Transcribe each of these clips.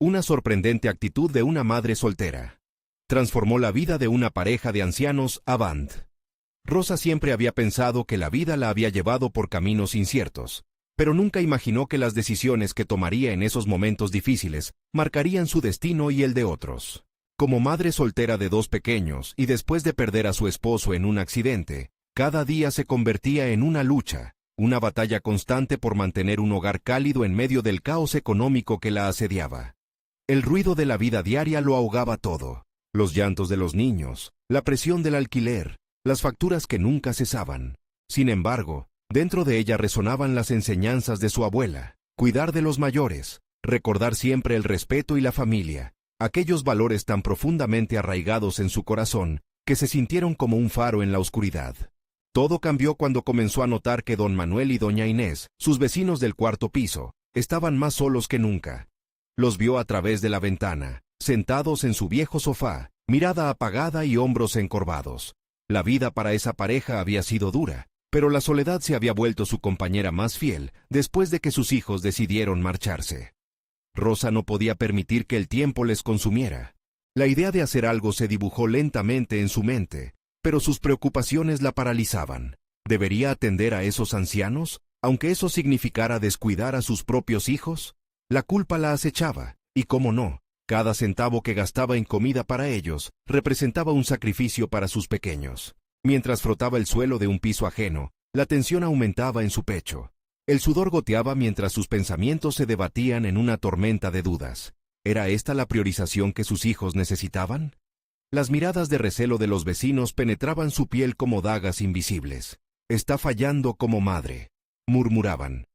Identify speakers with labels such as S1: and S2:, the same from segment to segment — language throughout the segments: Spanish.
S1: Una sorprendente actitud de una madre soltera transformó la vida de una pareja de ancianos Avant. Rosa siempre había pensado que la vida la había llevado por caminos inciertos, pero nunca imaginó que las decisiones que tomaría en esos momentos difíciles marcarían su destino y el de otros. Como madre soltera de 2 pequeños y después de perder a su esposo en un accidente, cada día se convertía en una lucha, una batalla constante por mantener un hogar cálido en medio del caos económico que la asediaba. El ruido de la vida diaria lo ahogaba todo. Los llantos de los niños, la presión del alquiler, las facturas que nunca cesaban. Sin embargo, dentro de ella resonaban las enseñanzas de su abuela: cuidar de los mayores, recordar siempre el respeto y la familia, aquellos valores tan profundamente arraigados en su corazón que se sintieron como un faro en la oscuridad. Todo cambió cuando comenzó a notar que don Manuel y doña Inés, sus vecinos del 4º piso, estaban más solos que nunca. Los vio a través de la ventana, sentados en su viejo sofá, mirada apagada y hombros encorvados. La vida para esa pareja había sido dura, pero la soledad se había vuelto su compañera más fiel después de que sus hijos decidieron marcharse. Rosa no podía permitir que el tiempo les consumiera. La idea de hacer algo se dibujó lentamente en su mente, pero sus preocupaciones la paralizaban. ¿Debería atender a esos ancianos, aunque eso significara descuidar a sus propios hijos? La culpa la acechaba, y cómo no, cada centavo que gastaba en comida para ellos representaba un sacrificio para sus pequeños. Mientras frotaba el suelo de un piso ajeno, la tensión aumentaba en su pecho. El sudor goteaba mientras sus pensamientos se debatían en una tormenta de dudas. ¿Era esta la priorización que sus hijos necesitaban? Las miradas de recelo de los vecinos penetraban su piel como dagas invisibles. «Está fallando como madre», murmuraban.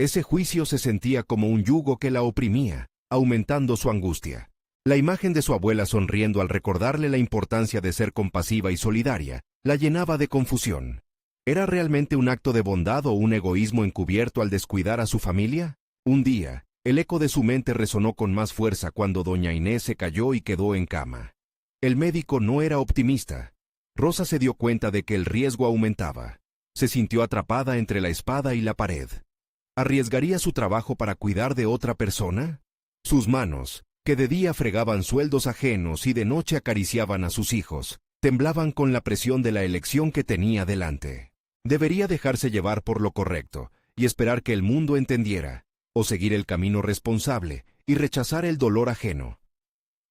S1: Ese juicio se sentía como un yugo que la oprimía, aumentando su angustia. La imagen de su abuela sonriendo al recordarle la importancia de ser compasiva y solidaria la llenaba de confusión. ¿Era realmente un acto de bondad o un egoísmo encubierto al descuidar a su familia? Un día, el eco de su mente resonó con más fuerza cuando doña Inés se cayó y quedó en cama. El médico no era optimista. Rosa se dio cuenta de que el riesgo aumentaba. Se sintió atrapada entre la espada y la pared. ¿Arriesgaría su trabajo para cuidar de otra persona? Sus manos, que de día fregaban sueldos ajenos y de noche acariciaban a sus hijos, temblaban con la presión de la elección que tenía delante. Debería dejarse llevar por lo correcto y esperar que el mundo entendiera, o seguir el camino responsable y rechazar el dolor ajeno.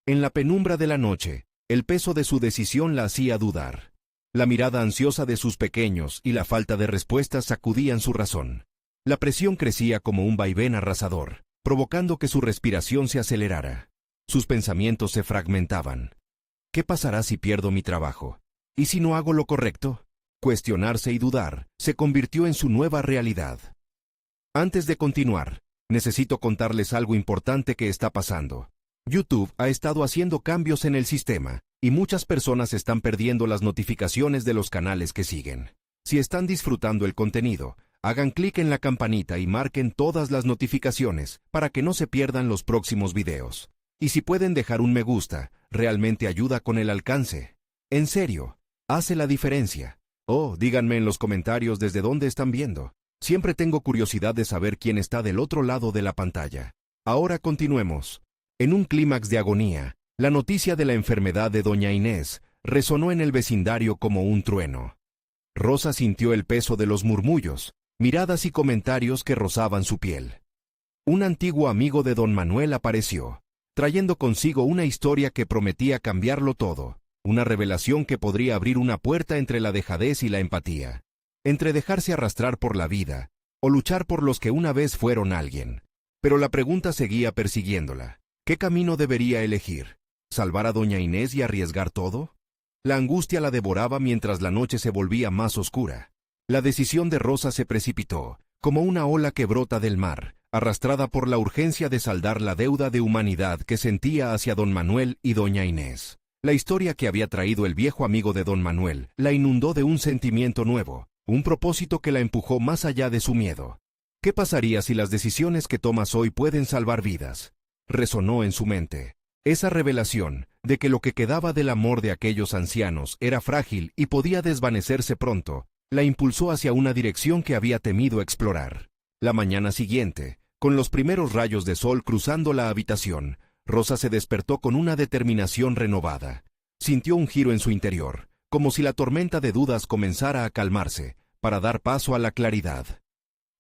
S1: En la penumbra de la noche, el peso de su decisión la hacía dudar. La mirada ansiosa de sus pequeños y la falta de respuestas sacudían su razón. La presión crecía como un vaivén arrasador, provocando que su respiración se acelerara. Sus pensamientos se fragmentaban. ¿Qué pasará si pierdo mi trabajo? ¿Y si no hago lo correcto? Cuestionarse y dudar se convirtió en su nueva realidad. Antes de continuar, necesito contarles algo importante que está pasando. YouTube ha estado haciendo cambios en el sistema, y muchas personas están perdiendo las notificaciones de los canales que siguen. Si están disfrutando el contenido, hagan clic en la campanita y marquen todas las notificaciones para que no se pierdan los próximos videos. Y si pueden dejar un me gusta, realmente ayuda con el alcance. En serio, hace la diferencia. Oh, díganme en los comentarios desde dónde están viendo. Siempre tengo curiosidad de saber quién está del otro lado de la pantalla. Ahora continuemos. En un clímax de agonía, la noticia de la enfermedad de doña Inés resonó en el vecindario como un trueno. Rosa sintió el peso de los murmullos, miradas y comentarios que rozaban su piel. Un antiguo amigo de don Manuel apareció, trayendo consigo una historia que prometía cambiarlo todo, una revelación que podría abrir una puerta entre la dejadez y la empatía, entre dejarse arrastrar por la vida, o luchar por los que una vez fueron alguien. Pero la pregunta seguía persiguiéndola. ¿Qué camino debería elegir? ¿Salvar a doña Inés y arriesgar todo? La angustia la devoraba mientras la noche se volvía más oscura. La decisión de Rosa se precipitó, como una ola que brota del mar, arrastrada por la urgencia de saldar la deuda de humanidad que sentía hacia don Manuel y doña Inés. La historia que había traído el viejo amigo de don Manuel la inundó de un sentimiento nuevo, un propósito que la empujó más allá de su miedo. ¿Qué pasaría si las decisiones que tomas hoy pueden salvar vidas? Resonó en su mente. Esa revelación, de que lo que quedaba del amor de aquellos ancianos era frágil y podía desvanecerse pronto, la impulsó hacia una dirección que había temido explorar. La mañana siguiente, con los primeros rayos de sol cruzando la habitación, Rosa se despertó con una determinación renovada. Sintió un giro en su interior, como si la tormenta de dudas comenzara a calmarse, para dar paso a la claridad.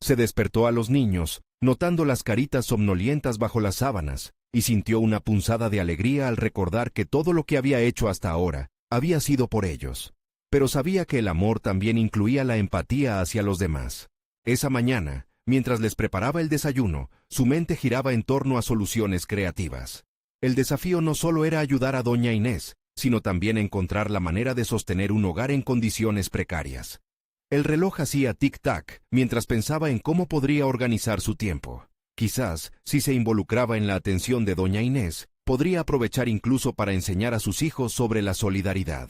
S1: Se despertó a los niños, notando las caritas somnolientas bajo las sábanas, y sintió una punzada de alegría al recordar que todo lo que había hecho hasta ahora había sido por ellos. Pero sabía que el amor también incluía la empatía hacia los demás. Esa mañana, mientras les preparaba el desayuno, su mente giraba en torno a soluciones creativas. El desafío no solo era ayudar a doña Inés, sino también encontrar la manera de sostener un hogar en condiciones precarias. El reloj hacía tic-tac mientras pensaba en cómo podría organizar su tiempo. Quizás, si se involucraba en la atención de doña Inés, podría aprovechar incluso para enseñar a sus hijos sobre la solidaridad.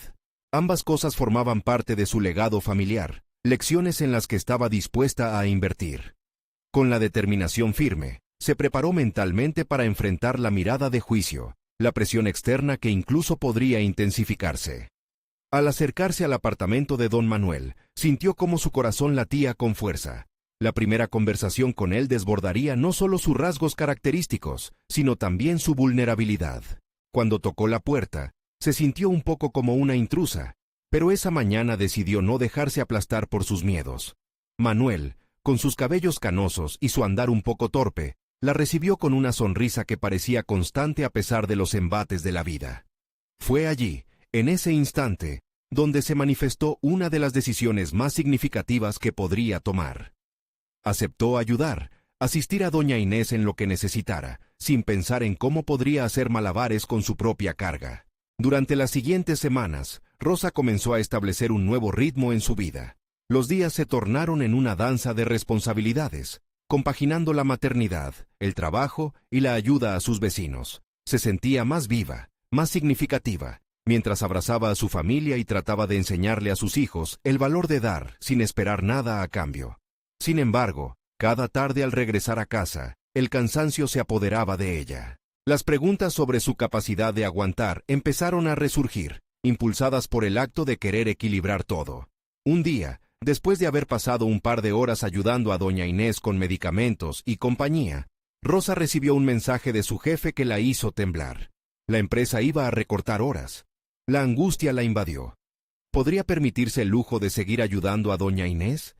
S1: Ambas cosas formaban parte de su legado familiar, lecciones en las que estaba dispuesta a invertir. Con la determinación firme, se preparó mentalmente para enfrentar la mirada de juicio, la presión externa que incluso podría intensificarse. Al acercarse al apartamento de don Manuel, sintió cómo su corazón latía con fuerza. La primera conversación con él desbordaría no solo sus rasgos característicos, sino también su vulnerabilidad. Cuando tocó la puerta, se sintió un poco como una intrusa, pero esa mañana decidió no dejarse aplastar por sus miedos. Manuel, con sus cabellos canosos y su andar un poco torpe, la recibió con una sonrisa que parecía constante a pesar de los embates de la vida. Fue allí, en ese instante, donde se manifestó una de las decisiones más significativas que podría tomar. Aceptó ayudar, asistir a doña Inés en lo que necesitara, sin pensar en cómo podría hacer malabares con su propia carga. Durante las siguientes semanas, Rosa comenzó a establecer un nuevo ritmo en su vida. Los días se tornaron en una danza de responsabilidades, compaginando la maternidad, el trabajo y la ayuda a sus vecinos. Se sentía más viva, más significativa, mientras abrazaba a su familia y trataba de enseñarle a sus hijos el valor de dar sin esperar nada a cambio. Sin embargo, cada tarde al regresar a casa, el cansancio se apoderaba de ella. Las preguntas sobre su capacidad de aguantar empezaron a resurgir, impulsadas por el acto de querer equilibrar todo. Un día, después de haber pasado un par de horas ayudando a doña Inés con medicamentos y compañía, Rosa recibió un mensaje de su jefe que la hizo temblar. La empresa iba a recortar horas. La angustia la invadió. ¿Podría permitirse el lujo de seguir ayudando a doña Inés?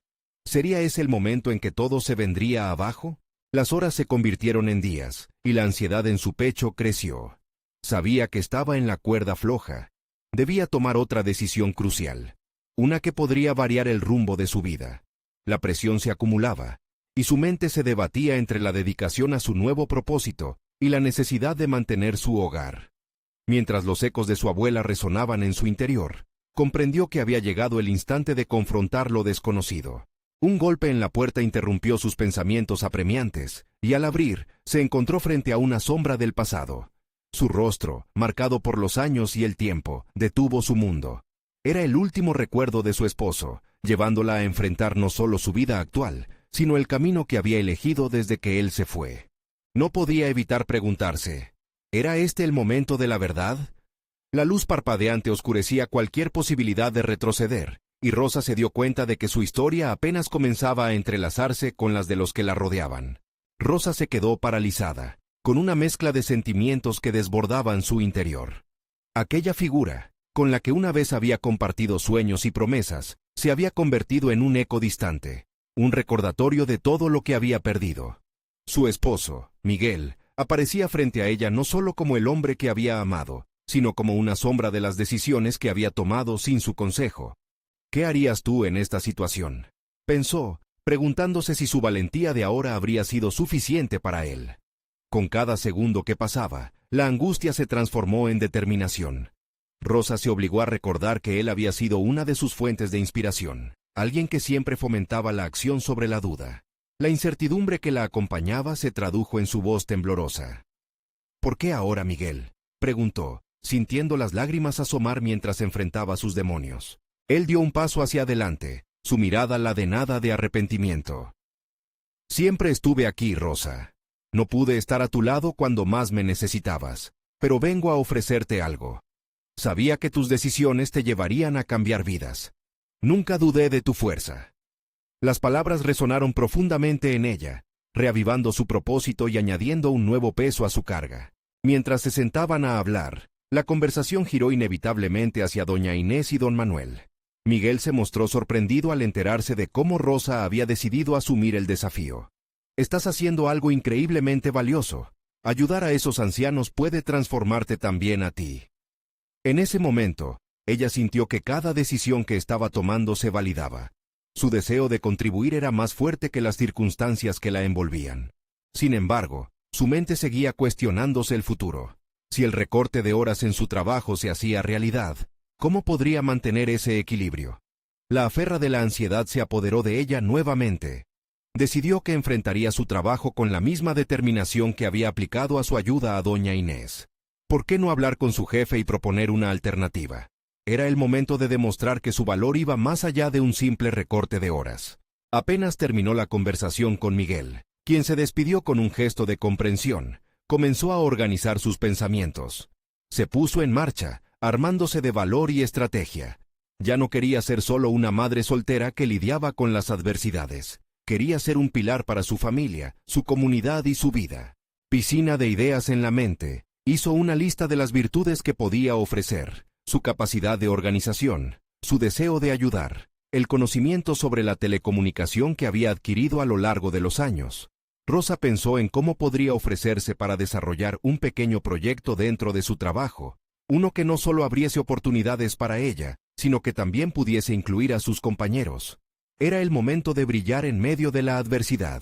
S1: ¿Sería ese el momento en que todo se vendría abajo? Las horas se convirtieron en días, y la ansiedad en su pecho creció. Sabía que estaba en la cuerda floja. Debía tomar otra decisión crucial, una que podría variar el rumbo de su vida. La presión se acumulaba, y su mente se debatía entre la dedicación a su nuevo propósito y la necesidad de mantener su hogar. Mientras los ecos de su abuela resonaban en su interior, comprendió que había llegado el instante de confrontar lo desconocido. Un golpe en la puerta interrumpió sus pensamientos apremiantes, y al abrir, se encontró frente a una sombra del pasado. Su rostro, marcado por los años y el tiempo, detuvo su mundo. Era el último recuerdo de su esposo, llevándola a enfrentar no solo su vida actual, sino el camino que había elegido desde que él se fue. No podía evitar preguntarse, ¿era este el momento de la verdad? La luz parpadeante oscurecía cualquier posibilidad de retroceder, y Rosa se dio cuenta de que su historia apenas comenzaba a entrelazarse con las de los que la rodeaban. Rosa se quedó paralizada, con una mezcla de sentimientos que desbordaban su interior. Aquella figura, con la que una vez había compartido sueños y promesas, se había convertido en un eco distante, un recordatorio de todo lo que había perdido. Su esposo, Miguel, aparecía frente a ella no solo como el hombre que había amado, sino como una sombra de las decisiones que había tomado sin su consejo. ¿Qué harías tú en esta situación?, pensó, preguntándose si su valentía de ahora habría sido suficiente para él. Con cada segundo que pasaba, la angustia se transformó en determinación. Rosa se obligó a recordar que él había sido una de sus fuentes de inspiración, alguien que siempre fomentaba la acción sobre la duda. La incertidumbre que la acompañaba se tradujo en su voz temblorosa. ¿Por qué ahora, Miguel?, preguntó, sintiendo las lágrimas asomar mientras enfrentaba sus demonios. Él dio un paso hacia adelante, su mirada ladenada de arrepentimiento. Siempre estuve aquí, Rosa. No pude estar a tu lado cuando más me necesitabas, pero vengo a ofrecerte algo. Sabía que tus decisiones te llevarían a cambiar vidas. Nunca dudé de tu fuerza. Las palabras resonaron profundamente en ella, reavivando su propósito y añadiendo un nuevo peso a su carga. Mientras se sentaban a hablar, la conversación giró inevitablemente hacia doña Inés y don Manuel. Miguel se mostró sorprendido al enterarse de cómo Rosa había decidido asumir el desafío. «Estás haciendo algo increíblemente valioso. Ayudar a esos ancianos puede transformarte también a ti». En ese momento, ella sintió que cada decisión que estaba tomando se validaba. Su deseo de contribuir era más fuerte que las circunstancias que la envolvían. Sin embargo, su mente seguía cuestionándose el futuro. Si el recorte de horas en su trabajo se hacía realidad, ¿cómo podría mantener ese equilibrio? La aferra de la ansiedad se apoderó de ella nuevamente. Decidió que enfrentaría su trabajo con la misma determinación que había aplicado a su ayuda a doña Inés. ¿Por qué no hablar con su jefe y proponer una alternativa? Era el momento de demostrar que su valor iba más allá de un simple recorte de horas. Apenas terminó la conversación con Miguel, quien se despidió con un gesto de comprensión. Comenzó a organizar sus pensamientos. Se puso en marcha, armándose de valor y estrategia. Ya no quería ser solo una madre soltera que lidiaba con las adversidades. Quería ser un pilar para su familia, su comunidad y su vida. Piscina de ideas en la mente, hizo una lista de las virtudes que podía ofrecer: su capacidad de organización, su deseo de ayudar, el conocimiento sobre la telecomunicación que había adquirido a lo largo de los años. Rosa pensó en cómo podría ofrecerse para desarrollar un pequeño proyecto dentro de su trabajo, uno que no solo abriese oportunidades para ella, sino que también pudiese incluir a sus compañeros. Era el momento de brillar en medio de la adversidad.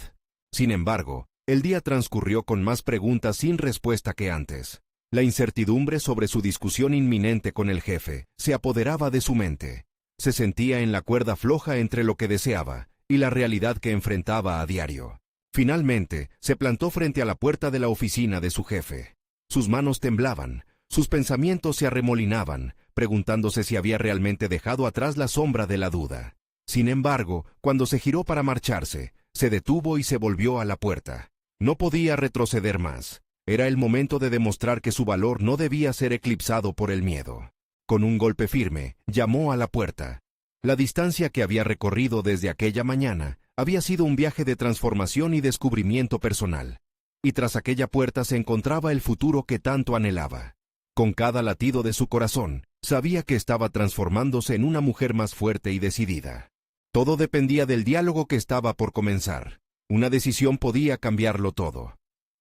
S1: Sin embargo, el día transcurrió con más preguntas sin respuesta que antes. La incertidumbre sobre su discusión inminente con el jefe se apoderaba de su mente. Se sentía en la cuerda floja entre lo que deseaba y la realidad que enfrentaba a diario. Finalmente, se plantó frente a la puerta de la oficina de su jefe. Sus manos temblaban, sus pensamientos se arremolinaban, preguntándose si había realmente dejado atrás la sombra de la duda. Sin embargo, cuando se giró para marcharse, se detuvo y se volvió a la puerta. No podía retroceder más. Era el momento de demostrar que su valor no debía ser eclipsado por el miedo. Con un golpe firme, llamó a la puerta. La distancia que había recorrido desde aquella mañana había sido un viaje de transformación y descubrimiento personal. Y tras aquella puerta se encontraba el futuro que tanto anhelaba. Con cada latido de su corazón, sabía que estaba transformándose en una mujer más fuerte y decidida. Todo dependía del diálogo que estaba por comenzar. Una decisión podía cambiarlo todo.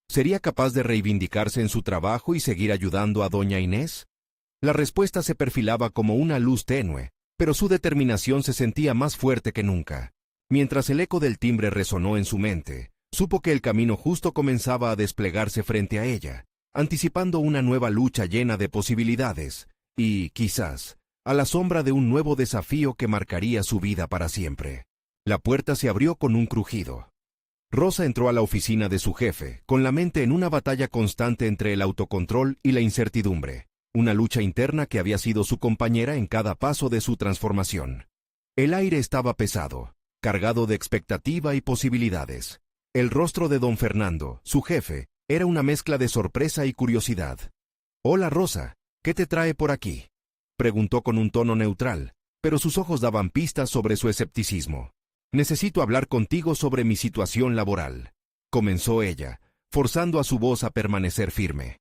S1: ¿Sería capaz de reivindicarse en su trabajo y seguir ayudando a doña Inés? La respuesta se perfilaba como una luz tenue, pero su determinación se sentía más fuerte que nunca. Mientras el eco del timbre resonó en su mente, supo que el camino justo comenzaba a desplegarse frente a ella, anticipando una nueva lucha llena de posibilidades, y, quizás, a la sombra de un nuevo desafío que marcaría su vida para siempre. La puerta se abrió con un crujido. Rosa entró a la oficina de su jefe, con la mente en una batalla constante entre el autocontrol y la incertidumbre, una lucha interna que había sido su compañera en cada paso de su transformación. El aire estaba pesado, cargado de expectativa y posibilidades. El rostro de don Fernando, su jefe, era una mezcla de sorpresa y curiosidad. «Hola Rosa, ¿qué te trae por aquí?», preguntó con un tono neutral, pero sus ojos daban pistas sobre su escepticismo. «Necesito hablar contigo sobre mi situación laboral», comenzó ella, forzando a su voz a permanecer firme.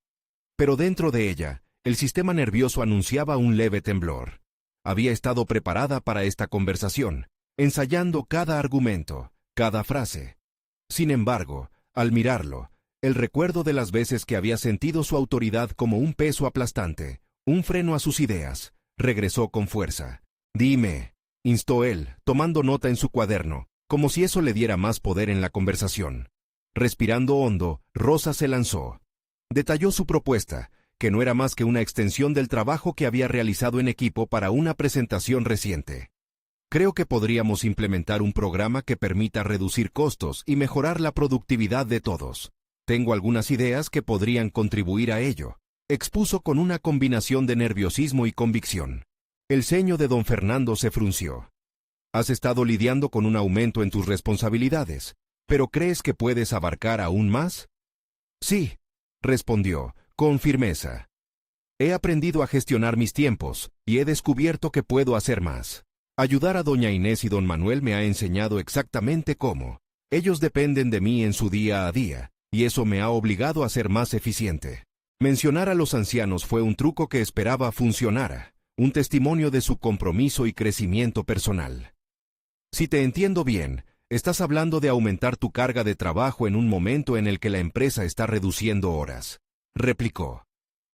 S1: Pero dentro de ella, el sistema nervioso anunciaba un leve temblor. Había estado preparada para esta conversación, ensayando cada argumento, cada frase. Sin embargo, al mirarlo, el recuerdo de las veces que había sentido su autoridad como un peso aplastante, un freno a sus ideas, regresó con fuerza. «Dime», instó él, tomando nota en su cuaderno, como si eso le diera más poder en la conversación. Respirando hondo, Rosa se lanzó. Detalló su propuesta, que no era más que una extensión del trabajo que había realizado en equipo para una presentación reciente. «Creo que podríamos implementar un programa que permita reducir costos y mejorar la productividad de todos. Tengo algunas ideas que podrían contribuir a ello», expuso con una combinación de nerviosismo y convicción. El ceño de don Fernando se frunció. «Has estado lidiando con un aumento en tus responsabilidades, pero ¿crees que puedes abarcar aún más?». «Sí», respondió, con firmeza. «He aprendido a gestionar mis tiempos y he descubierto que puedo hacer más. Ayudar a doña Inés y don Manuel me ha enseñado exactamente cómo. Ellos dependen de mí en su día a día, y eso me ha obligado a ser más eficiente. Mencionar a los ancianos fue un truco que esperaba funcionara, un testimonio de su compromiso y crecimiento personal. Si te entiendo bien, estás hablando de aumentar tu carga de trabajo en un momento en el que la empresa está reduciendo horas, replicó.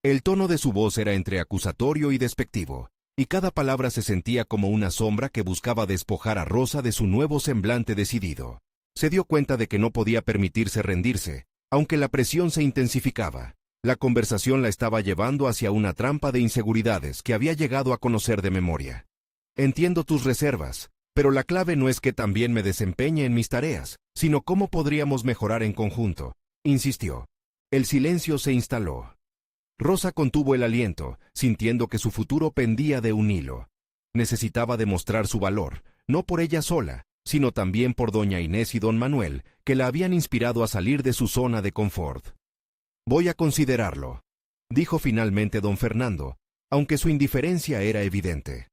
S1: El tono de su voz era entre acusatorio y despectivo, y cada palabra se sentía como una sombra que buscaba despojar a Rosa de su nuevo semblante decidido. Se dio cuenta de que no podía permitirse rendirse, aunque la presión se intensificaba. La conversación la estaba llevando hacia una trampa de inseguridades que había llegado a conocer de memoria. Entiendo tus reservas, pero la clave no es que también me desempeñe en mis tareas, sino cómo podríamos mejorar en conjunto, insistió. El silencio se instaló. Rosa contuvo el aliento, sintiendo que su futuro pendía de un hilo. Necesitaba demostrar su valor, no por ella sola, sino también por doña Inés y don Manuel, que la habían inspirado a salir de su zona de confort. Voy a considerarlo, dijo finalmente don Fernando, aunque su indiferencia era evidente.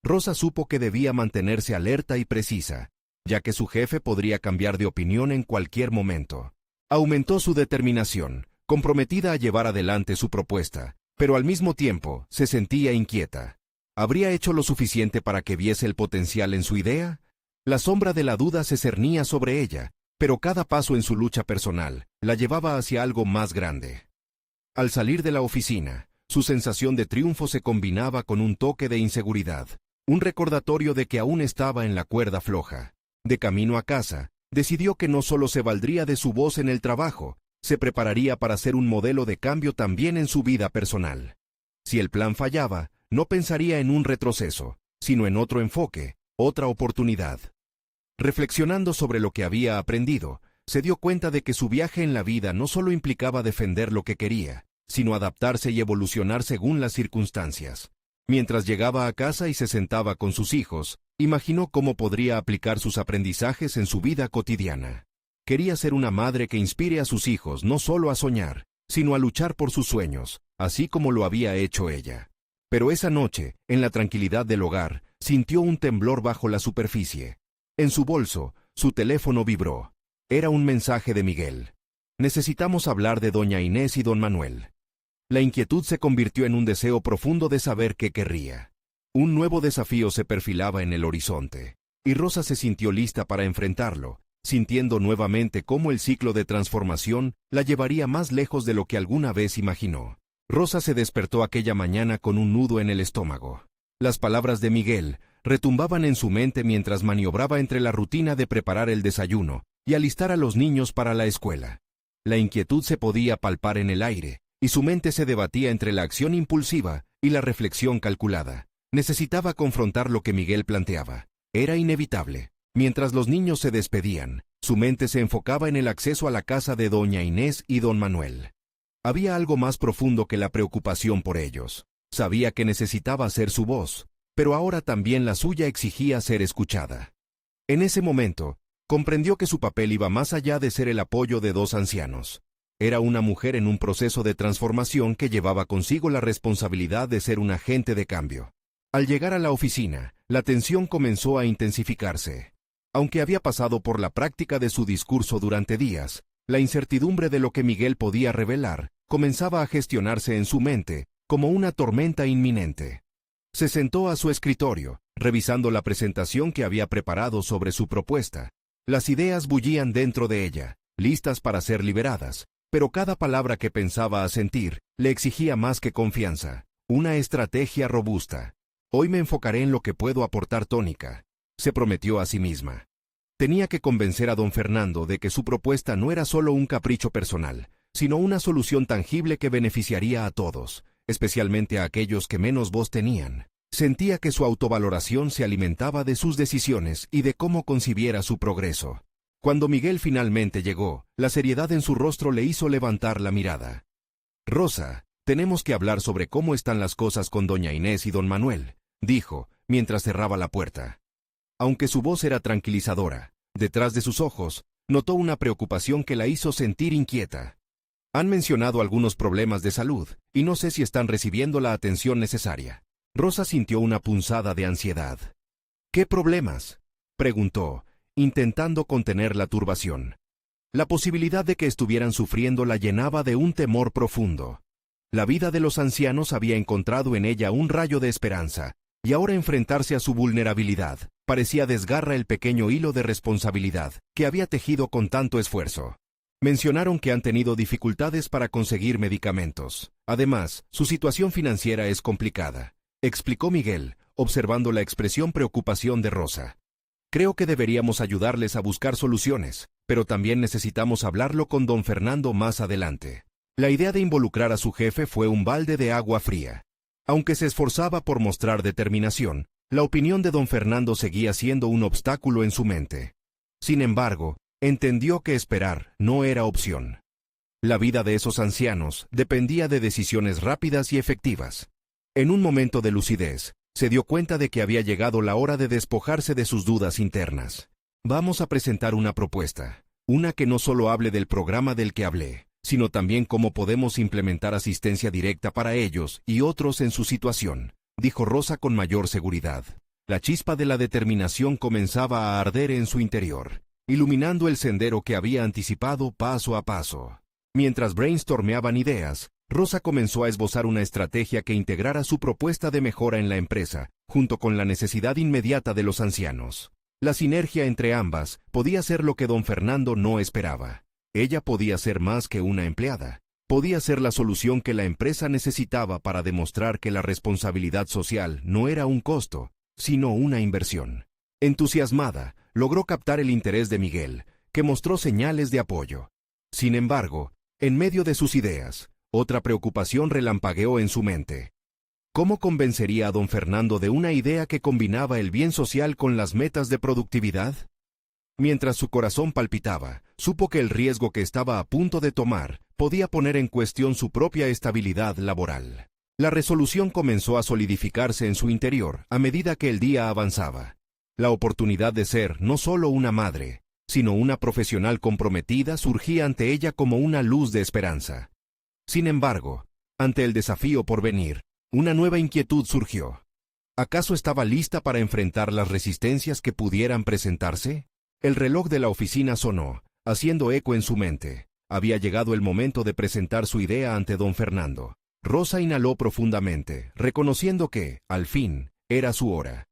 S1: Rosa supo que debía mantenerse alerta y precisa, ya que su jefe podría cambiar de opinión en cualquier momento. Aumentó su determinación, comprometida a llevar adelante su propuesta, pero al mismo tiempo se sentía inquieta. ¿Habría hecho lo suficiente para que viese el potencial en su idea? La sombra de la duda se cernía sobre ella, pero cada paso en su lucha personal la llevaba hacia algo más grande. Al salir de la oficina, su sensación de triunfo se combinaba con un toque de inseguridad, un recordatorio de que aún estaba en la cuerda floja. De camino a casa, decidió que no solo se valdría de su voz en el trabajo, se prepararía para ser un modelo de cambio también en su vida personal. Si el plan fallaba, no pensaría en un retroceso, sino en otro enfoque, otra oportunidad. Reflexionando sobre lo que había aprendido, se dio cuenta de que su viaje en la vida no solo implicaba defender lo que quería, sino adaptarse y evolucionar según las circunstancias. Mientras llegaba a casa y se sentaba con sus hijos, imaginó cómo podría aplicar sus aprendizajes en su vida cotidiana. Quería ser una madre que inspire a sus hijos no solo a soñar, sino a luchar por sus sueños, así como lo había hecho ella. Pero esa noche, en la tranquilidad del hogar, sintió un temblor bajo la superficie. En su bolso, su teléfono vibró. Era un mensaje de Miguel. Necesitamos hablar de doña Inés y don Manuel. La inquietud se convirtió en un deseo profundo de saber qué querría. Un nuevo desafío se perfilaba en el horizonte, y Rosa se sintió lista para enfrentarlo, sintiendo nuevamente cómo el ciclo de transformación la llevaría más lejos de lo que alguna vez imaginó. Rosa se despertó aquella mañana con un nudo en el estómago. Las palabras de Miguel retumbaban en su mente mientras maniobraba entre la rutina de preparar el desayuno y alistar a los niños para la escuela. La inquietud se podía palpar en el aire, y su mente se debatía entre la acción impulsiva y la reflexión calculada. Necesitaba confrontar lo que Miguel planteaba. Era inevitable. Mientras los niños se despedían, su mente se enfocaba en el acceso a la casa de doña Inés y don Manuel. Había algo más profundo que la preocupación por ellos. Sabía que necesitaba ser su voz, pero ahora también la suya exigía ser escuchada. En ese momento, comprendió que su papel iba más allá de ser el apoyo de dos ancianos. Era una mujer en un proceso de transformación que llevaba consigo la responsabilidad de ser un agente de cambio. Al llegar a la oficina, la tensión comenzó a intensificarse. Aunque había pasado por la práctica de su discurso durante días, la incertidumbre de lo que Miguel podía revelar comenzaba a gestionarse en su mente como una tormenta inminente. Se sentó a su escritorio, revisando la presentación que había preparado sobre su propuesta. Las ideas bullían dentro de ella, listas para ser liberadas, pero cada palabra que pensaba asentir le exigía más que confianza, una estrategia robusta. Hoy me enfocaré en lo que puedo aportar tónica, se prometió a sí misma. Tenía que convencer a don Fernando de que su propuesta no era solo un capricho personal, sino una solución tangible que beneficiaría a todos, especialmente a aquellos que menos voz tenían. Sentía que su autovaloración se alimentaba de sus decisiones y de cómo concibiera su progreso. Cuando Miguel finalmente llegó, la seriedad en su rostro le hizo levantar la mirada. Rosa, tenemos que hablar sobre cómo están las cosas con doña Inés y don Manuel, dijo, mientras cerraba la puerta. Aunque su voz era tranquilizadora, detrás de sus ojos, notó una preocupación que la hizo sentir inquieta. Han mencionado algunos problemas de salud, y no sé si están recibiendo la atención necesaria. Rosa sintió una punzada de ansiedad. ¿Qué problemas?, preguntó, intentando contener la turbación. La posibilidad de que estuvieran sufriendo la llenaba de un temor profundo. La vida de los ancianos había encontrado en ella un rayo de esperanza, y ahora enfrentarse a su vulnerabilidad parecía desgarrar el pequeño hilo de responsabilidad que había tejido con tanto esfuerzo. Mencionaron que han tenido dificultades para conseguir medicamentos. Además, su situación financiera es complicada, explicó Miguel, observando la expresión preocupación de Rosa. Creo que deberíamos ayudarles a buscar soluciones, pero también necesitamos hablarlo con don Fernando más adelante. La idea de involucrar a su jefe fue un balde de agua fría. Aunque se esforzaba por mostrar determinación, la opinión de don Fernando seguía siendo un obstáculo en su mente. Sin embargo, entendió que esperar no era opción. La vida de esos ancianos dependía de decisiones rápidas y efectivas. En un momento de lucidez, se dio cuenta de que había llegado la hora de despojarse de sus dudas internas. Vamos a presentar una propuesta, una que no solo hable del programa del que hablé, sino también cómo podemos implementar asistencia directa para ellos y otros en su situación, dijo Rosa con mayor seguridad. La chispa de la determinación comenzaba a arder en su interior, iluminando el sendero que había anticipado paso a paso. Mientras brainstormeaban ideas, Rosa comenzó a esbozar una estrategia que integrara su propuesta de mejora en la empresa, junto con la necesidad inmediata de los ancianos. La sinergia entre ambas podía ser lo que don Fernando no esperaba. Ella podía ser más que una empleada. Podía ser la solución que la empresa necesitaba para demostrar que la responsabilidad social no era un costo, sino una inversión. Entusiasmada, logró captar el interés de Miguel, que mostró señales de apoyo. Sin embargo, en medio de sus ideas, otra preocupación relampagueó en su mente. ¿Cómo convencería a don Fernando de una idea que combinaba el bien social con las metas de productividad? Mientras su corazón palpitaba, supo que el riesgo que estaba a punto de tomar podía poner en cuestión su propia estabilidad laboral. La resolución comenzó a solidificarse en su interior a medida que el día avanzaba. La oportunidad de ser no solo una madre, sino una profesional comprometida surgía ante ella como una luz de esperanza. Sin embargo, ante el desafío por venir, una nueva inquietud surgió. ¿Acaso estaba lista para enfrentar las resistencias que pudieran presentarse? El reloj de la oficina sonó, haciendo eco en su mente. Había llegado el momento de presentar su idea ante don Fernando. Rosa inhaló profundamente, reconociendo que, al fin, era su hora.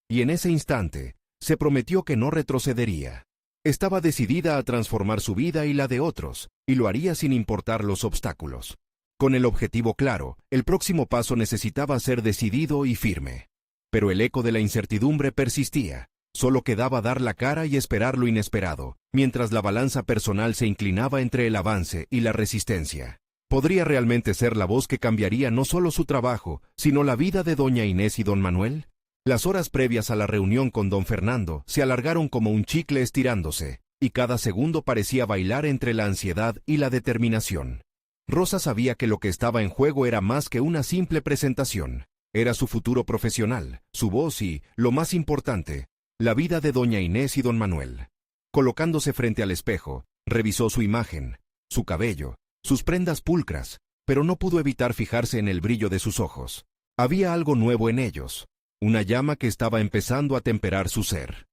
S1: Y en ese instante, se prometió que no retrocedería. Estaba decidida a transformar su vida y la de otros, y lo haría sin importar los obstáculos. Con el objetivo claro, el próximo paso necesitaba ser decidido y firme. Pero el eco de la incertidumbre persistía. Solo quedaba dar la cara y esperar lo inesperado, mientras la balanza personal se inclinaba entre el avance y la resistencia. ¿Podría realmente ser la voz que cambiaría no solo su trabajo, sino la vida de doña Inés y don Manuel? Las horas previas a la reunión con don Fernando se alargaron como un chicle estirándose, y cada segundo parecía bailar entre la ansiedad y la determinación. Rosa sabía que lo que estaba en juego era más que una simple presentación. Era su futuro profesional, su voz y, lo más importante, la vida de doña Inés y don Manuel. Colocándose frente al espejo, revisó su imagen, su cabello, sus prendas pulcras, pero no pudo evitar fijarse en el brillo de sus ojos. Había algo nuevo en ellos, una llama que estaba empezando a temperar su ser.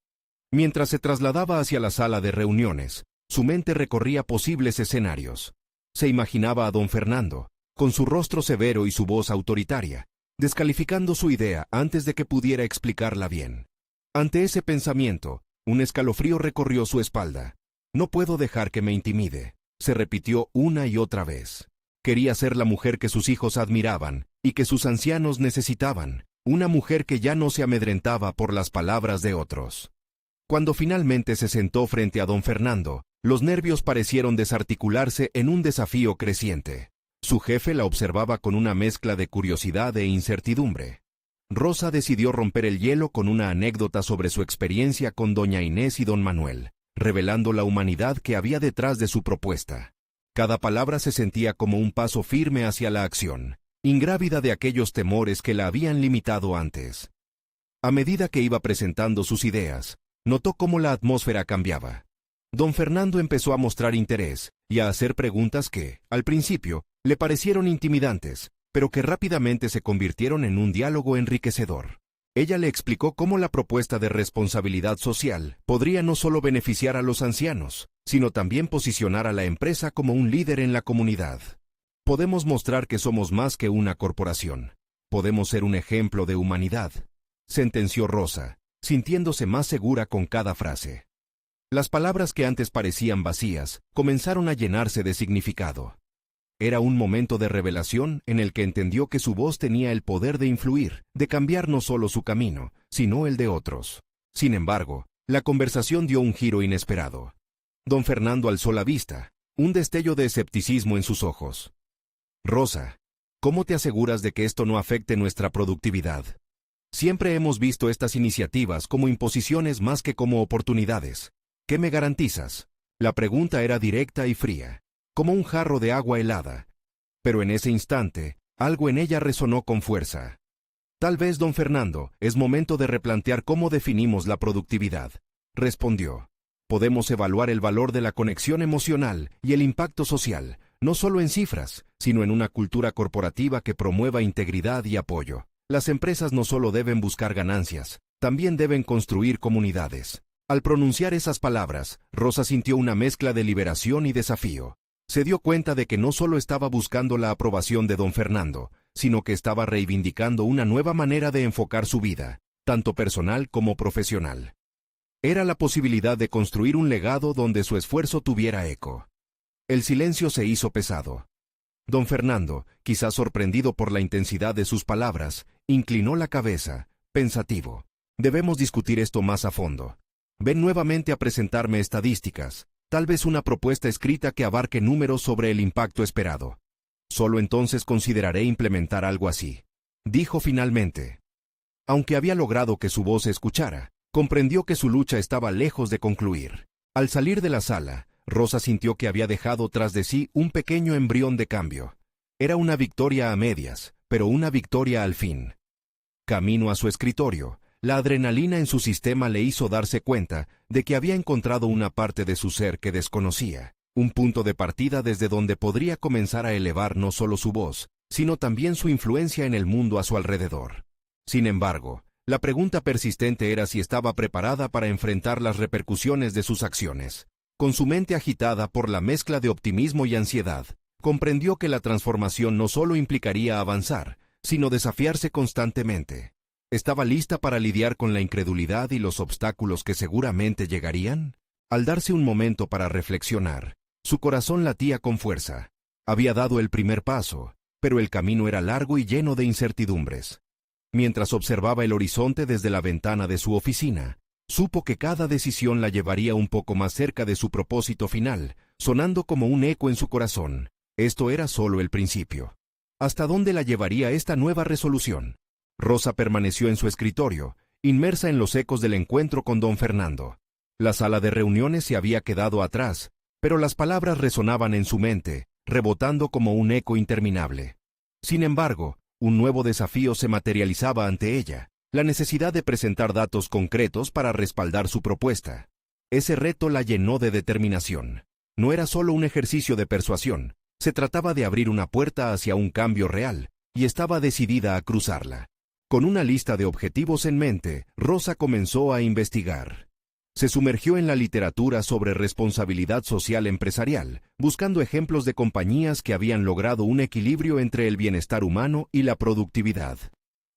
S1: Mientras se trasladaba hacia la sala de reuniones, su mente recorría posibles escenarios. Se imaginaba a don Fernando, con su rostro severo y su voz autoritaria, descalificando su idea antes de que pudiera explicarla bien. Ante ese pensamiento, un escalofrío recorrió su espalda. No puedo dejar que me intimide, se repitió una y otra vez. Quería ser la mujer que sus hijos admiraban y que sus ancianos necesitaban, una mujer que ya no se amedrentaba por las palabras de otros. Cuando finalmente se sentó frente a don Fernando, los nervios parecieron desarticularse en un desafío creciente. Su jefe la observaba con una mezcla de curiosidad e incertidumbre. Rosa decidió romper el hielo con una anécdota sobre su experiencia con doña Inés y don Manuel, revelando la humanidad que había detrás de su propuesta. Cada palabra se sentía como un paso firme hacia la acción, ingrávida de aquellos temores que la habían limitado antes. A medida que iba presentando sus ideas, notó cómo la atmósfera cambiaba. Don Fernando empezó a mostrar interés y a hacer preguntas que, al principio, le parecieron intimidantes, pero que rápidamente se convirtieron en un diálogo enriquecedor. Ella le explicó cómo la propuesta de responsabilidad social podría no solo beneficiar a los ancianos, sino también posicionar a la empresa como un líder en la comunidad. Podemos mostrar que somos más que una corporación. Podemos ser un ejemplo de humanidad, sentenció Rosa, sintiéndose más segura con cada frase. Las palabras que antes parecían vacías comenzaron a llenarse de significado. Era un momento de revelación en el que entendió que su voz tenía el poder de influir, de cambiar no solo su camino, sino el de otros. Sin embargo, la conversación dio un giro inesperado. Don Fernando alzó la vista, un destello de escepticismo en sus ojos. Rosa, ¿cómo te aseguras de que esto no afecte nuestra productividad? Siempre hemos visto estas iniciativas como imposiciones más que como oportunidades. ¿Qué me garantizas? La pregunta era directa y fría, como un jarro de agua helada. Pero en ese instante, algo en ella resonó con fuerza. Tal vez, don Fernando, es momento de replantear cómo definimos la productividad, respondió. Podemos evaluar el valor de la conexión emocional y el impacto social, no solo en cifras, sino en una cultura corporativa que promueva integridad y apoyo. Las empresas no solo deben buscar ganancias, también deben construir comunidades. Al pronunciar esas palabras, Rosa sintió una mezcla de liberación y desafío. Se dio cuenta de que no solo estaba buscando la aprobación de don Fernando, sino que estaba reivindicando una nueva manera de enfocar su vida, tanto personal como profesional. Era la posibilidad de construir un legado donde su esfuerzo tuviera eco. El silencio se hizo pesado. Don Fernando, quizás sorprendido por la intensidad de sus palabras, inclinó la cabeza, pensativo. Debemos discutir esto más a fondo. Ven nuevamente a presentarme estadísticas, tal vez una propuesta escrita que abarque números sobre el impacto esperado. Solo entonces consideraré implementar algo así, dijo finalmente. Aunque había logrado que su voz se escuchara, comprendió que su lucha estaba lejos de concluir. Al salir de la sala, Rosa sintió que había dejado tras de sí un pequeño embrión de cambio. Era una victoria a medias, pero una victoria al fin. Camino a su escritorio, la adrenalina en su sistema le hizo darse cuenta de que había encontrado una parte de su ser que desconocía, un punto de partida desde donde podría comenzar a elevar no solo su voz, sino también su influencia en el mundo a su alrededor. Sin embargo, la pregunta persistente era si estaba preparada para enfrentar las repercusiones de sus acciones. Con su mente agitada por la mezcla de optimismo y ansiedad, comprendió que la transformación no solo implicaría avanzar, sino desafiarse constantemente. ¿Estaba lista para lidiar con la incredulidad y los obstáculos que seguramente llegarían? Al darse un momento para reflexionar, su corazón latía con fuerza. Había dado el primer paso, pero el camino era largo y lleno de incertidumbres. Mientras observaba el horizonte desde la ventana de su oficina, supo que cada decisión la llevaría un poco más cerca de su propósito final, sonando como un eco en su corazón. Esto era solo el principio. ¿Hasta dónde la llevaría esta nueva resolución? Rosa permaneció en su escritorio, inmersa en los ecos del encuentro con don Fernando. La sala de reuniones se había quedado atrás, pero las palabras resonaban en su mente, rebotando como un eco interminable. Sin embargo, un nuevo desafío se materializaba ante ella, la necesidad de presentar datos concretos para respaldar su propuesta. Ese reto la llenó de determinación. No era solo un ejercicio de persuasión, se trataba de abrir una puerta hacia un cambio real, y estaba decidida a cruzarla. Con una lista de objetivos en mente, Rosa comenzó a investigar. Se sumergió en la literatura sobre responsabilidad social empresarial, buscando ejemplos de compañías que habían logrado un equilibrio entre el bienestar humano y la productividad.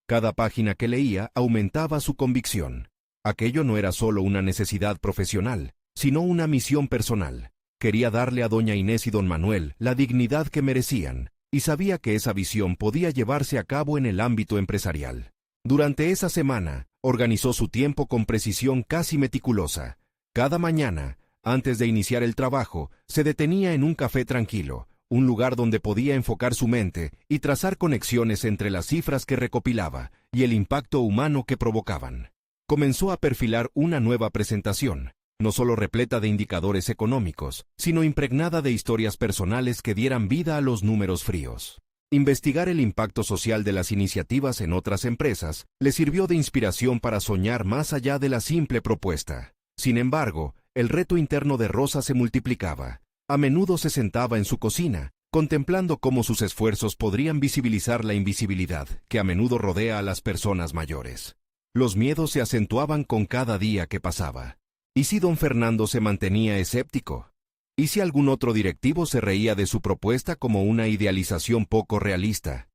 S1: Cada página que leía aumentaba su convicción. Aquello no era solo una necesidad profesional, sino una misión personal. Quería darle a doña Inés y don Manuel la dignidad que merecían, y sabía que esa visión podía llevarse a cabo en el ámbito empresarial. Durante esa semana, organizó su tiempo con precisión casi meticulosa. Cada mañana, antes de iniciar el trabajo, se detenía en un café tranquilo, un lugar donde podía enfocar su mente y trazar conexiones entre las cifras que recopilaba y el impacto humano que provocaban. Comenzó a perfilar una nueva presentación, no solo repleta de indicadores económicos, sino impregnada de historias personales que dieran vida a los números fríos. Investigar el impacto social de las iniciativas en otras empresas le sirvió de inspiración para soñar más allá de la simple propuesta. Sin embargo, el reto interno de Rosa se multiplicaba. A menudo se sentaba en su cocina, contemplando cómo sus esfuerzos podrían visibilizar la invisibilidad que a menudo rodea a las personas mayores. Los miedos se acentuaban con cada día que pasaba. ¿Y si don Fernando se mantenía escéptico? ¿Y si algún otro directivo se reía de su propuesta como una idealización poco realista?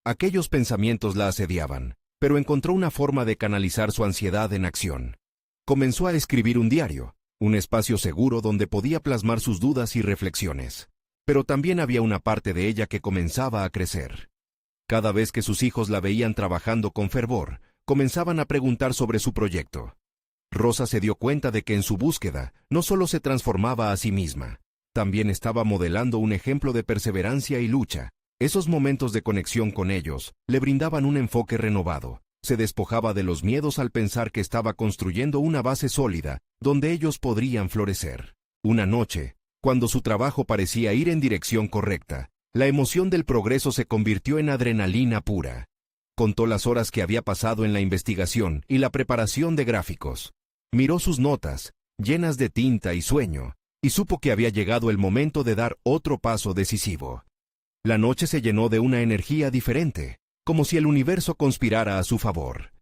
S1: Aquellos pensamientos la asediaban, pero encontró una forma de canalizar su ansiedad en acción. Comenzó a escribir un diario, un espacio seguro donde podía plasmar sus dudas y reflexiones. Pero también había una parte de ella que comenzaba a crecer. Cada vez que sus hijos la veían trabajando con fervor, comenzaban a preguntar sobre su proyecto. Rosa se dio cuenta de que en su búsqueda no solo se transformaba a sí misma, también estaba modelando un ejemplo de perseverancia y lucha. Esos momentos de conexión con ellos le brindaban un enfoque renovado. Se despojaba de los miedos al pensar que estaba construyendo una base sólida donde ellos podrían florecer. Una noche, cuando su trabajo parecía ir en dirección correcta, la emoción del progreso se convirtió en adrenalina pura. Contó las horas que había pasado en la investigación y la preparación de gráficos. Miró sus notas, llenas de tinta y sueño, y supo que había llegado el momento de dar otro paso decisivo. La noche se llenó de una energía diferente, como si el universo conspirara a su favor.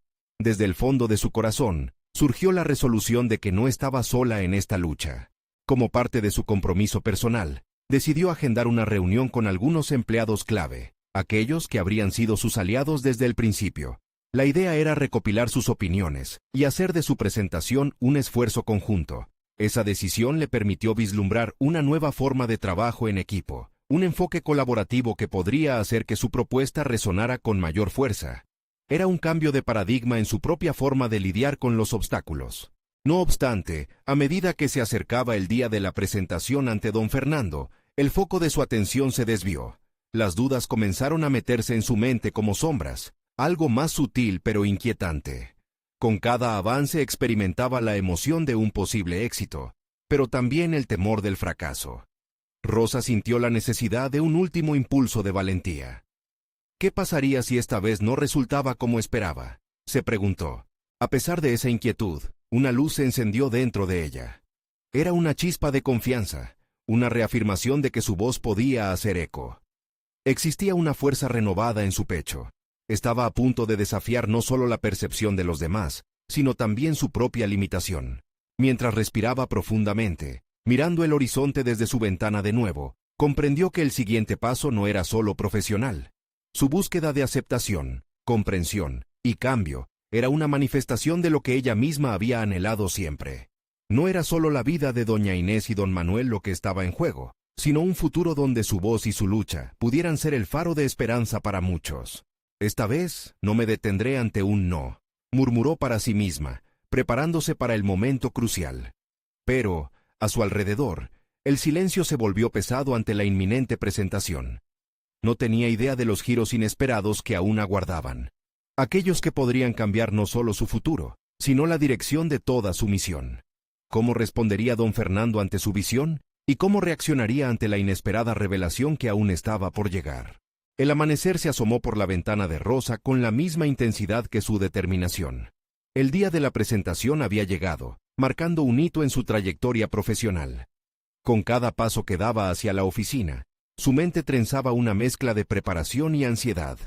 S1: Desde el fondo de su corazón, surgió la resolución de que no estaba sola en esta lucha. Como parte de su compromiso personal, decidió agendar una reunión con algunos empleados clave, aquellos que habrían sido sus aliados desde el principio. La idea era recopilar sus opiniones y hacer de su presentación un esfuerzo conjunto. Esa decisión le permitió vislumbrar una nueva forma de trabajo en equipo, un enfoque colaborativo que podría hacer que su propuesta resonara con mayor fuerza. Era un cambio de paradigma en su propia forma de lidiar con los obstáculos. No obstante, a medida que se acercaba el día de la presentación ante don Fernando, el foco de su atención se desvió. Las dudas comenzaron a meterse en su mente como sombras, algo más sutil pero inquietante. Con cada avance experimentaba la emoción de un posible éxito, pero también el temor del fracaso. Rosa sintió la necesidad de un último impulso de valentía. ¿Qué pasaría si esta vez no resultaba como esperaba?, se preguntó. A pesar de esa inquietud, una luz se encendió dentro de ella. Era una chispa de confianza, una reafirmación de que su voz podía hacer eco. Existía una fuerza renovada en su pecho. Estaba a punto de desafiar no solo la percepción de los demás, sino también su propia limitación. Mientras respiraba profundamente, mirando el horizonte desde su ventana de nuevo, comprendió que el siguiente paso no era solo profesional. Su búsqueda de aceptación, comprensión y cambio era una manifestación de lo que ella misma había anhelado siempre. No era solo la vida de doña Inés y don Manuel lo que estaba en juego, sino un futuro donde su voz y su lucha pudieran ser el faro de esperanza para muchos. Esta vez no me detendré ante un no, murmuró para sí misma, preparándose para el momento crucial. Pero, a su alrededor, el silencio se volvió pesado ante la inminente presentación. No tenía idea de los giros inesperados que aún aguardaban. Aquellos que podrían cambiar no solo su futuro, sino la dirección de toda su misión. ¿Cómo respondería don Fernando ante su visión? ¿Y cómo reaccionaría ante la inesperada revelación que aún estaba por llegar? El amanecer se asomó por la ventana de Rosa con la misma intensidad que su determinación. El día de la presentación había llegado, marcando un hito en su trayectoria profesional. Con cada paso que daba hacia la oficina, su mente trenzaba una mezcla de preparación y ansiedad.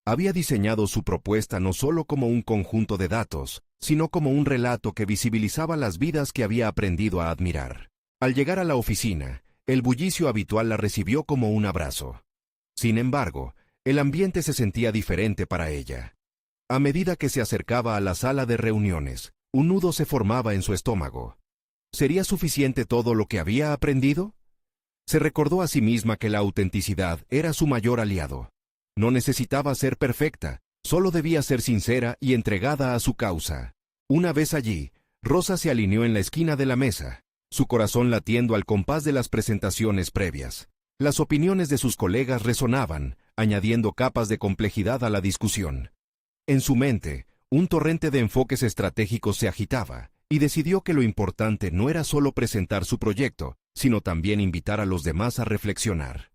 S1: Había diseñado su propuesta no solo como un conjunto de datos, sino como un relato que visibilizaba las vidas que había aprendido a admirar. Al llegar a la oficina, el bullicio habitual la recibió como un abrazo. Sin embargo, el ambiente se sentía diferente para ella. A medida que se acercaba a la sala de reuniones, un nudo se formaba en su estómago. ¿Sería suficiente todo lo que había aprendido? Se recordó a sí misma que la autenticidad era su mayor aliado. No necesitaba ser perfecta, solo debía ser sincera y entregada a su causa. Una vez allí, Rosa se alineó en la esquina de la mesa, su corazón latiendo al compás de las presentaciones previas. Las opiniones de sus colegas resonaban, añadiendo capas de complejidad a la discusión. En su mente, un torrente de enfoques estratégicos se agitaba, y decidió que lo importante no era solo presentar su proyecto, sino también invitar a los demás a reflexionar.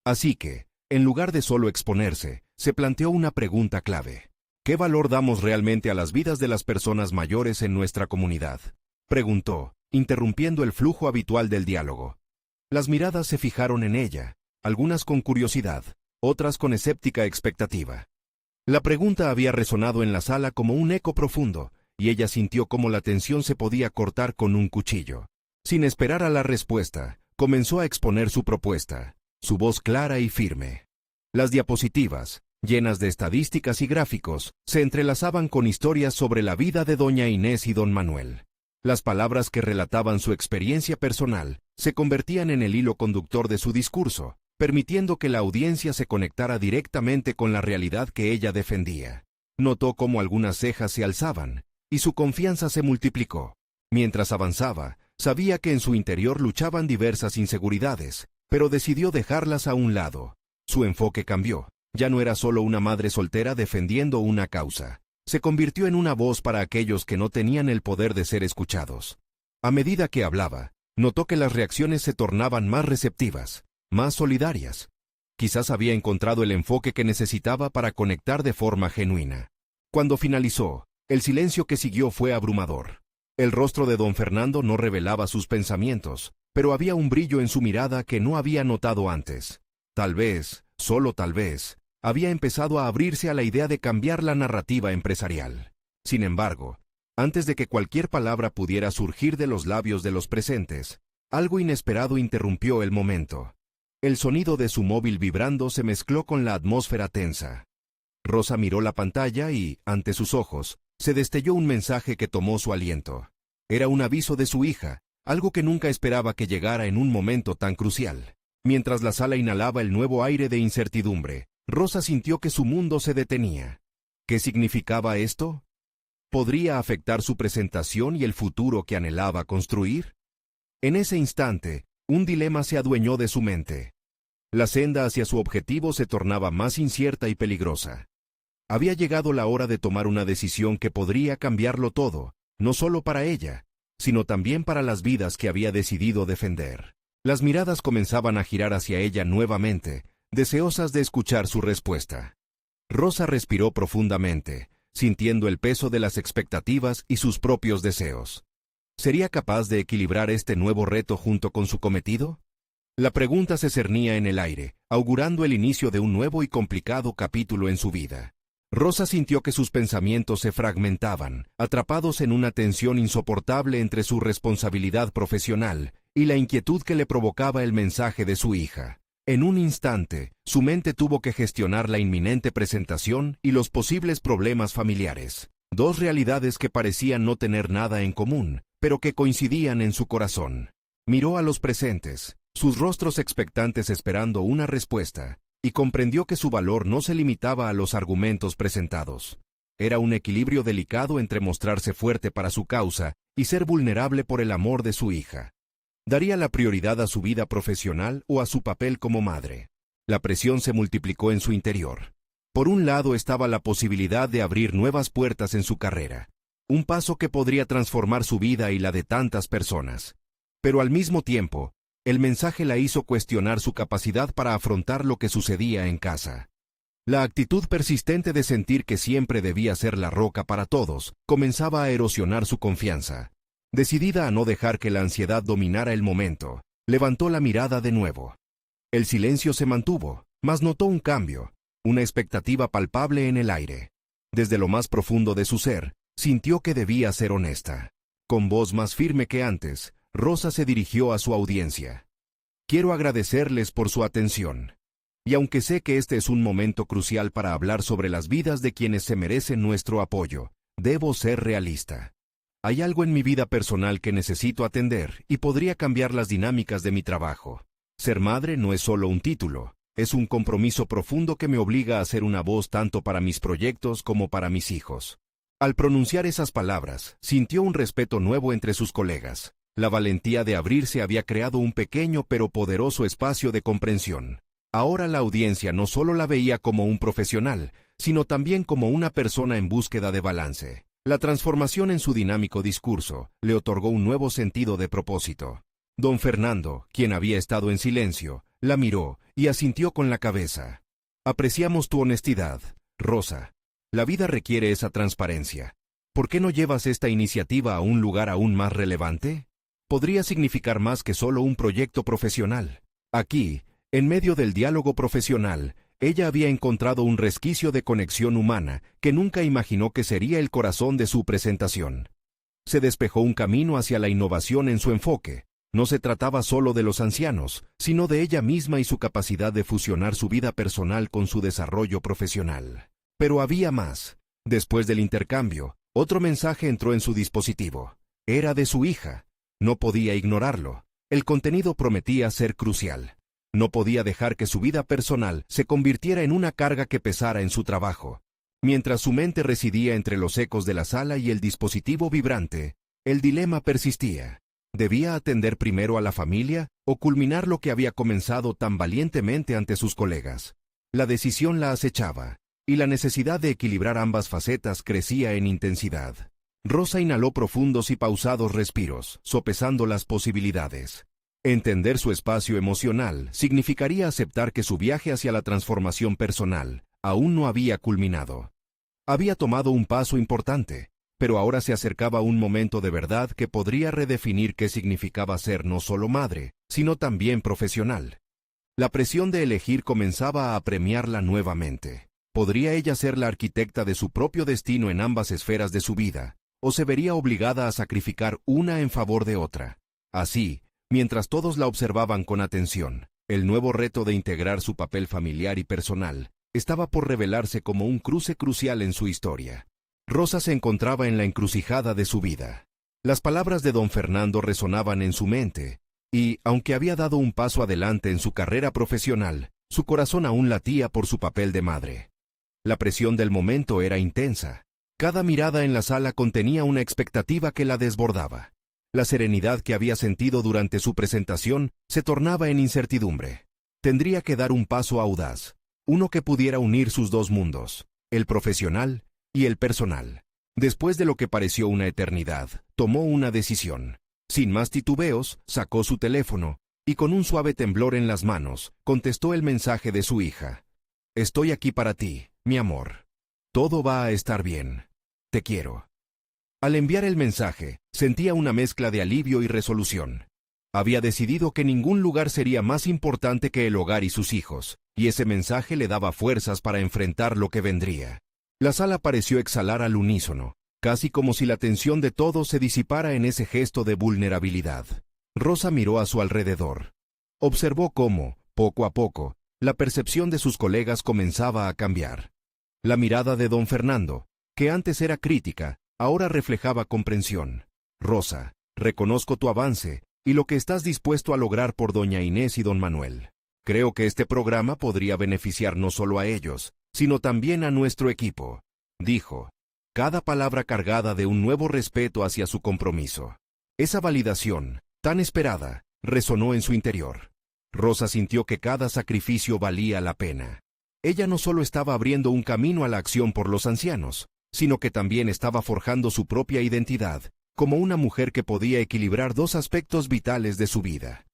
S1: Así que, en lugar de solo exponerse, se planteó una pregunta clave. ¿Qué valor damos realmente a las vidas de las personas mayores en nuestra comunidad?, preguntó, interrumpiendo el flujo habitual del diálogo. Las miradas se fijaron en ella, algunas con curiosidad, otras con escéptica expectativa. La pregunta había resonado en la sala como un eco profundo, y ella sintió cómo la tensión se podía cortar con un cuchillo. Sin esperar a la respuesta, comenzó a exponer su propuesta, su voz clara y firme. Las diapositivas, llenas de estadísticas y gráficos, se entrelazaban con historias sobre la vida de doña Inés y don Manuel. Las palabras que relataban su experiencia personal se convertían en el hilo conductor de su discurso, permitiendo que la audiencia se conectara directamente con la realidad que ella defendía. Notó cómo algunas cejas se alzaban, y su confianza se multiplicó. Mientras avanzaba, sabía que en su interior luchaban diversas inseguridades, pero decidió dejarlas a un lado. Su enfoque cambió. Ya no era solo una madre soltera defendiendo una causa. Se convirtió en una voz para aquellos que no tenían el poder de ser escuchados. A medida que hablaba, notó que las reacciones se tornaban más receptivas, más solidarias. Quizás había encontrado el enfoque que necesitaba para conectar de forma genuina. Cuando finalizó, el silencio que siguió fue abrumador. El rostro de don Fernando no revelaba sus pensamientos, pero había un brillo en su mirada que no había notado antes. Tal vez, solo tal vez, había empezado a abrirse a la idea de cambiar la narrativa empresarial. Sin embargo, antes de que cualquier palabra pudiera surgir de los labios de los presentes, algo inesperado interrumpió el momento. El sonido de su móvil vibrando se mezcló con la atmósfera tensa. Rosa miró la pantalla y, ante sus ojos, se destelló un mensaje que tomó su aliento. Era un aviso de su hija, algo que nunca esperaba que llegara en un momento tan crucial. Mientras la sala inhalaba el nuevo aire de incertidumbre, Rosa sintió que su mundo se detenía. ¿Qué significaba esto? ¿Podría afectar su presentación y el futuro que anhelaba construir? En ese instante, un dilema se adueñó de su mente. La senda hacia su objetivo se tornaba más incierta y peligrosa. Había llegado la hora de tomar una decisión que podría cambiarlo todo, no solo para ella, sino también para las vidas que había decidido defender. Las miradas comenzaban a girar hacia ella nuevamente, deseosas de escuchar su respuesta. Rosa respiró profundamente, sintiendo el peso de las expectativas y sus propios deseos. ¿Sería capaz de equilibrar este nuevo reto junto con su cometido? La pregunta se cernía en el aire, augurando el inicio de un nuevo y complicado capítulo en su vida. Rosa sintió que sus pensamientos se fragmentaban, atrapados en una tensión insoportable entre su responsabilidad profesional y la inquietud que le provocaba el mensaje de su hija. En un instante, su mente tuvo que gestionar la inminente presentación y los posibles problemas familiares. Dos realidades que parecían no tener nada en común, pero que coincidían en su corazón. Miró a los presentes, sus rostros expectantes esperando una respuesta, y comprendió que su valor no se limitaba a los argumentos presentados. Era un equilibrio delicado entre mostrarse fuerte para su causa y ser vulnerable por el amor de su hija. ¿Daría la prioridad a su vida profesional o a su papel como madre? La presión se multiplicó en su interior. Por un lado estaba la posibilidad de abrir nuevas puertas en su carrera, un paso que podría transformar su vida y la de tantas personas. Pero al mismo tiempo, el mensaje la hizo cuestionar su capacidad para afrontar lo que sucedía en casa. La actitud persistente de sentir que siempre debía ser la roca para todos comenzaba a erosionar su confianza. Decidida a no dejar que la ansiedad dominara el momento, levantó la mirada de nuevo. El silencio se mantuvo, mas notó un cambio, una expectativa palpable en el aire. Desde lo más profundo de su ser, sintió que debía ser honesta. Con voz más firme que antes, Rosa se dirigió a su audiencia. Quiero agradecerles por su atención. Y aunque sé que este es un momento crucial para hablar sobre las vidas de quienes se merecen nuestro apoyo, debo ser realista. Hay algo en mi vida personal que necesito atender y podría cambiar las dinámicas de mi trabajo. Ser madre no es solo un título, es un compromiso profundo que me obliga a ser una voz tanto para mis proyectos como para mis hijos. Al pronunciar esas palabras, sintió un respeto nuevo entre sus colegas. La valentía de abrirse había creado un pequeño pero poderoso espacio de comprensión. Ahora la audiencia no solo la veía como un profesional, sino también como una persona en búsqueda de balance. La transformación en su dinámico discurso le otorgó un nuevo sentido de propósito. Don Fernando, quien había estado en silencio, la miró y asintió con la cabeza. Apreciamos tu honestidad, Rosa. La vida requiere esa transparencia. ¿Por qué no llevas esta iniciativa a un lugar aún más relevante? Podría significar más que solo un proyecto profesional. Aquí, en medio del diálogo profesional, ella había encontrado un resquicio de conexión humana que nunca imaginó que sería el corazón de su presentación. Se despejó un camino hacia la innovación en su enfoque, No se trataba solo de los ancianos, sino de ella misma y su capacidad de fusionar su vida personal con su desarrollo profesional. Pero había más. Después del intercambio, otro mensaje entró en su dispositivo. Era de su hija. No podía ignorarlo. El contenido prometía ser crucial. No podía dejar que su vida personal se convirtiera en una carga que pesara en su trabajo. Mientras su mente residía entre los ecos de la sala y el dispositivo vibrante, el dilema persistía. ¿Debía atender primero a la familia o culminar lo que había comenzado tan valientemente ante sus colegas? La decisión la acechaba, y la necesidad de equilibrar ambas facetas crecía en intensidad. Rosa inhaló profundos y pausados respiros, sopesando las posibilidades. Entender su espacio emocional significaría aceptar que su viaje hacia la transformación personal aún no había culminado. Había tomado un paso importante, pero ahora se acercaba un momento de verdad que podría redefinir qué significaba ser no solo madre, sino también profesional. La presión de elegir comenzaba a apremiarla nuevamente. ¿Podría ella ser la arquitecta de su propio destino en ambas esferas de su vida, o se vería obligada a sacrificar una en favor de otra? Así, mientras todos la observaban con atención, el nuevo reto de integrar su papel familiar y personal estaba por revelarse como un cruce crucial en su historia. Rosa se encontraba en la encrucijada de su vida. Las palabras de don Fernando resonaban en su mente, y, aunque había dado un paso adelante en su carrera profesional, su corazón aún latía por su papel de madre. La presión del momento era intensa. Cada mirada en la sala contenía una expectativa que la desbordaba. La serenidad que había sentido durante su presentación se tornaba en incertidumbre. Tendría que dar un paso audaz, uno que pudiera unir sus dos mundos, el profesional y el personal. Después de lo que pareció una eternidad, tomó una decisión. Sin más titubeos, sacó su teléfono, y con un suave temblor en las manos, contestó el mensaje de su hija. «Estoy aquí para ti, mi amor. Todo va a estar bien. Te quiero». Al enviar el mensaje, sentía una mezcla de alivio y resolución. Había decidido que ningún lugar sería más importante que el hogar y sus hijos, y ese mensaje le daba fuerzas para enfrentar lo que vendría. La sala pareció exhalar al unísono, casi como si la tensión de todos se disipara en ese gesto de vulnerabilidad. Rosa miró a su alrededor. Observó cómo, poco a poco, la percepción de sus colegas comenzaba a cambiar. La mirada de don Fernando, que antes era crítica, ahora reflejaba comprensión. «Rosa, reconozco tu avance y lo que estás dispuesto a lograr por doña Inés y don Manuel. Creo que este programa podría beneficiar no solo a ellos, sino también a nuestro equipo», dijo, cada palabra cargada de un nuevo respeto hacia su compromiso. Esa validación, tan esperada, resonó en su interior. Rosa sintió que cada sacrificio valía la pena. Ella no solo estaba abriendo un camino a la acción por los ancianos, sino que también estaba forjando su propia identidad, como una mujer que podía equilibrar dos aspectos vitales de su vida.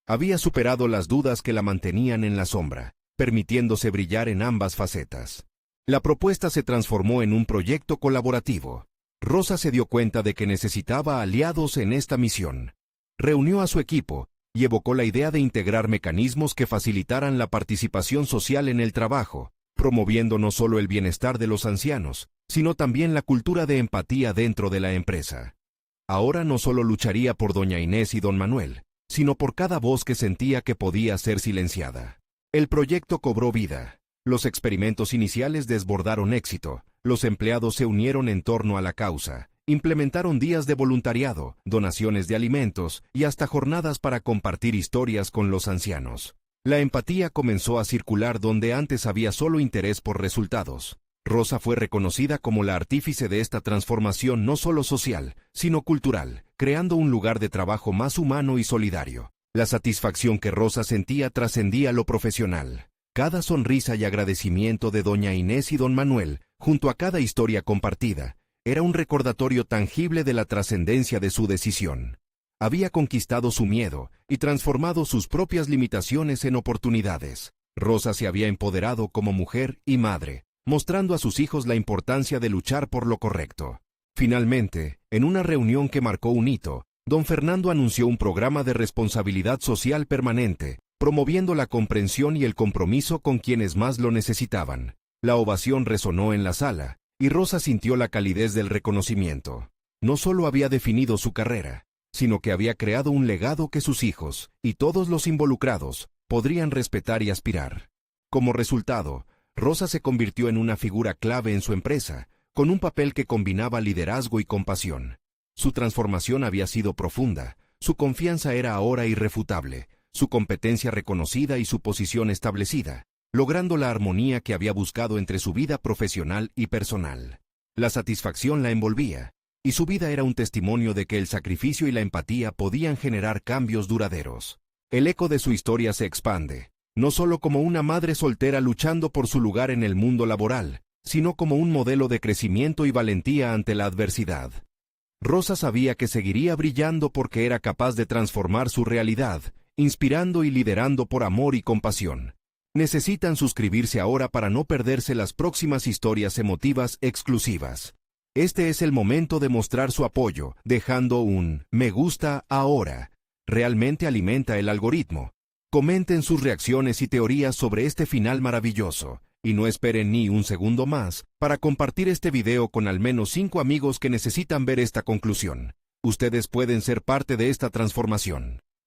S1: Había superado las dudas que la mantenían en la sombra, permitiéndose brillar en ambas facetas. La propuesta se transformó en un proyecto colaborativo. Rosa se dio cuenta de que necesitaba aliados en esta misión. Reunió a su equipo y evocó la idea de integrar mecanismos que facilitaran la participación social en el trabajo, promoviendo no solo el bienestar de los ancianos, sino también la cultura de empatía dentro de la empresa. Ahora no solo lucharía por doña Inés y don Manuel, sino por cada voz que sentía que podía ser silenciada. El proyecto cobró vida. Los experimentos iniciales desbordaron éxito, los empleados se unieron en torno a la causa, implementaron días de voluntariado, donaciones de alimentos y hasta jornadas para compartir historias con los ancianos. La empatía comenzó a circular donde antes había solo interés por resultados. Rosa fue reconocida como la artífice de esta transformación no solo social, sino cultural, creando un lugar de trabajo más humano y solidario. La satisfacción que Rosa sentía trascendía lo profesional. Cada sonrisa y agradecimiento de doña Inés y don Manuel, junto a cada historia compartida, era un recordatorio tangible de la trascendencia de su decisión. Había conquistado su miedo y transformado sus propias limitaciones en oportunidades. Rosa se había empoderado como mujer y madre, mostrando a sus hijos la importancia de luchar por lo correcto. Finalmente, en una reunión que marcó un hito, don Fernando anunció un programa de responsabilidad social permanente, promoviendo la comprensión y el compromiso con quienes más lo necesitaban. La ovación resonó en la sala, y Rosa sintió la calidez del reconocimiento. No solo había definido su carrera, sino que había creado un legado que sus hijos, y todos los involucrados, podrían respetar y aspirar. Como resultado, Rosa se convirtió en una figura clave en su empresa, con un papel que combinaba liderazgo y compasión. Su transformación había sido profunda, su confianza era ahora irrefutable, su competencia reconocida y su posición establecida, logrando la armonía que había buscado entre su vida profesional y personal. La satisfacción la envolvía, y su vida era un testimonio de que el sacrificio y la empatía podían generar cambios duraderos. El eco de su historia se expande, no solo como una madre soltera luchando por su lugar en el mundo laboral, sino como un modelo de crecimiento y valentía ante la adversidad. Rosa sabía que seguiría brillando porque era capaz de transformar su realidad, inspirando y liderando por amor y compasión. Necesitan suscribirse ahora para no perderse las próximas historias emotivas exclusivas. Este es el momento de mostrar su apoyo, dejando un me gusta ahora. Realmente alimenta el algoritmo. Comenten sus reacciones y teorías sobre este final maravilloso, y no esperen ni un segundo más para compartir este video con al menos 5 amigos que necesitan ver esta conclusión. Ustedes pueden ser parte de esta transformación.